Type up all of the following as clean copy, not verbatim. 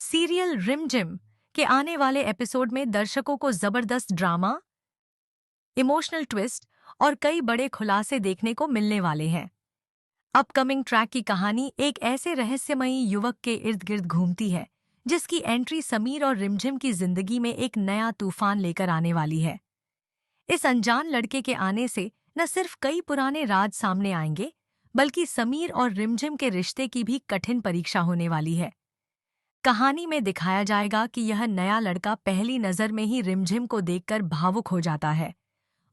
Serial रिमझिम के आने वाले एपिसोड में दर्शकों को जबरदस्त ड्रामा, इमोशनल ट्विस्ट और कई बड़े खुलासे देखने को मिलने वाले हैं। अपकमिंग ट्रैक की कहानी एक ऐसे रहस्यमयी युवक के इर्द गिर्द घूमती है जिसकी एंट्री समीर और रिमझिम की जिंदगी में एक नया तूफान लेकर आने वाली है। इस अनजान लड़के के आने से न सिर्फ कई पुराने राज सामने आएंगे, बल्कि समीर और रिमझिम के रिश्ते की भी कठिन परीक्षा होने वाली है। कहानी में दिखाया जाएगा कि यह नया लड़का पहली नजर में ही रिमझिम को देखकर भावुक हो जाता है।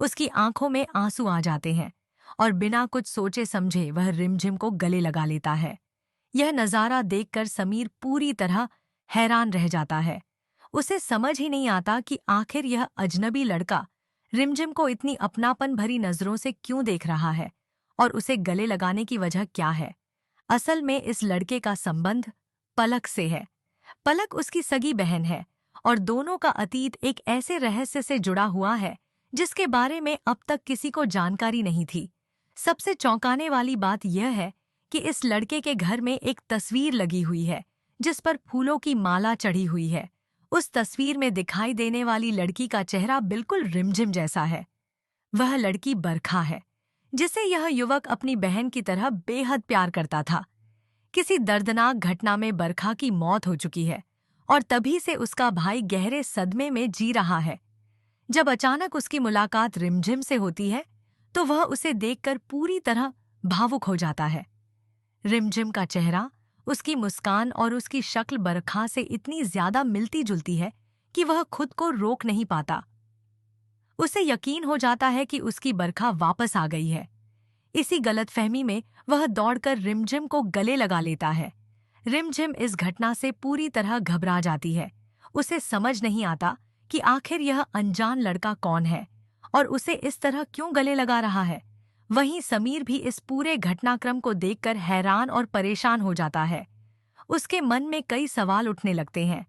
उसकी आंखों में आंसू आ जाते हैं और बिना कुछ सोचे समझे वह रिमझिम को गले लगा लेता है। यह नज़ारा देखकर समीर पूरी तरह हैरान रह जाता है। उसे समझ ही नहीं आता कि आखिर यह अजनबी लड़का रिमझिम को इतनी अपनापन भरी नजरों से क्यों देख रहा है और उसे गले लगाने की वजह क्या है। असल में इस लड़के का संबंध पलक से है। पलक उसकी सगी बहन है और दोनों का अतीत एक ऐसे रहस्य से जुड़ा हुआ है जिसके बारे में अब तक किसी को जानकारी नहीं थी। सबसे चौंकाने वाली बात यह है कि इस लड़के के घर में एक तस्वीर लगी हुई है जिस पर फूलों की माला चढ़ी हुई है। उस तस्वीर में दिखाई देने वाली लड़की का चेहरा बिल्कुल रिमझिम जैसा है। वह लड़की बरखा है, जिसे यह युवक अपनी बहन की तरह बेहद प्यार करता था। किसी दर्दनाक घटना में बरखा की मौत हो चुकी है और तभी से उसका भाई गहरे सदमे में जी रहा है। जब अचानक उसकी मुलाकात रिमझिम से होती है तो वह उसे देखकर पूरी तरह भावुक हो जाता है। रिमझिम का चेहरा, उसकी मुस्कान और उसकी शक्ल बरखा से इतनी ज्यादा मिलती जुलती है कि वह खुद को रोक नहीं पाता। उसे यकीन हो जाता है कि उसकी बरखा वापस आ गई है। इसी गलतफहमी में वह दौड़कर रिमझिम को गले लगा लेता है। रिमझिम इस घटना से पूरी तरह घबरा जाती है। उसे समझ नहीं आता कि आखिर यह अनजान लड़का कौन है और उसे इस तरह क्यों गले लगा रहा है। वहीं समीर भी इस पूरे घटनाक्रम को देखकर हैरान और परेशान हो जाता है। उसके मन में कई सवाल उठने लगते हैं।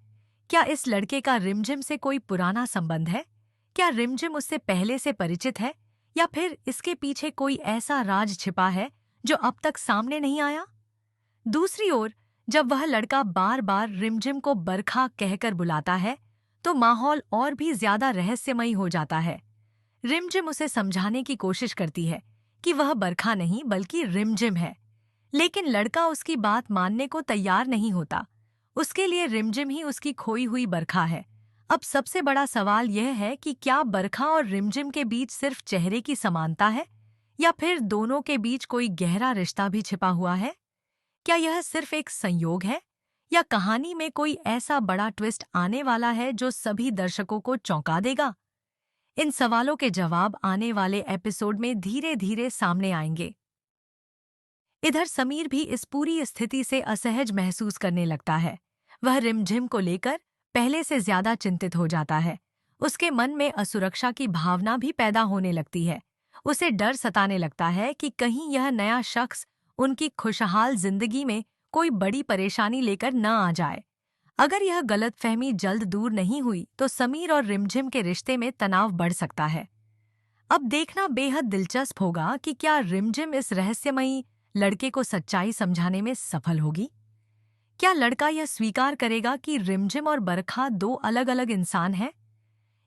क्या इस लड़के का रिमझिम से कोई पुराना संबंध है? क्या रिमझिम उससे पहले से परिचित है या फिर इसके पीछे कोई ऐसा राज छिपा है जो अब तक सामने नहीं आया? दूसरी ओर जब वह लड़का बार बार रिमझिम को बरखा कहकर बुलाता है तो माहौल और भी ज्यादा रहस्यमयी हो जाता है। रिमझिम उसे समझाने की कोशिश करती है कि वह बरखा नहीं बल्कि रिमझिम है, लेकिन लड़का उसकी बात मानने को तैयार नहीं होता। उसके लिए रिमझिम ही उसकी खोई हुई बरखा है। अब सबसे बड़ा सवाल यह है कि क्या बरखा और रिमझिम के बीच सिर्फ चेहरे की समानता है या फिर दोनों के बीच कोई गहरा रिश्ता भी छिपा हुआ है? क्या यह सिर्फ एक संयोग है या कहानी में कोई ऐसा बड़ा ट्विस्ट आने वाला है जो सभी दर्शकों को चौंका देगा? इन सवालों के जवाब आने वाले एपिसोड में धीरे धीरे सामने आएंगे। इधर समीर भी इस पूरी स्थिति से असहज महसूस करने लगता है। वह रिमझिम को लेकर पहले से ज्यादा चिंतित हो जाता है। उसके मन में असुरक्षा की भावना भी पैदा होने लगती है। उसे डर सताने लगता है कि कहीं यह नया शख्स उनकी खुशहाल जिंदगी में कोई बड़ी परेशानी लेकर न आ जाए। अगर यह गलतफहमी जल्द दूर नहीं हुई तो समीर और रिमझिम के रिश्ते में तनाव बढ़ सकता है। अब देखना बेहद दिलचस्प होगा कि क्या रिमझिम इस रहस्यमयी लड़के को सच्चाई समझाने में सफल होगी। क्या लड़का यह स्वीकार करेगा कि रिमझिम और बरखा दो अलग अलग इंसान हैं,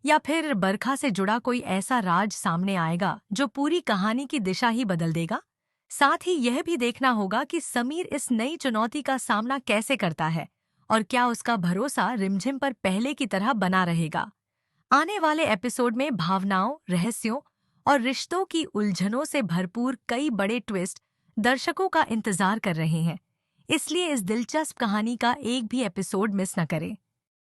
या फिर बरखा से जुड़ा कोई ऐसा राज सामने आएगा जो पूरी कहानी की दिशा ही बदल देगा। साथ ही यह भी देखना होगा कि समीर इस नई चुनौती का सामना कैसे करता है और क्या उसका भरोसा रिमझिम पर पहले की तरह बना रहेगा। आने वाले एपिसोड में भावनाओं, रहस्यों और रिश्तों की उलझनों से भरपूर कई बड़े ट्विस्ट दर्शकों का इंतजार कर रहे हैं। इसलिए इस दिलचस्प कहानी का एक भी एपिसोड मिस न करें।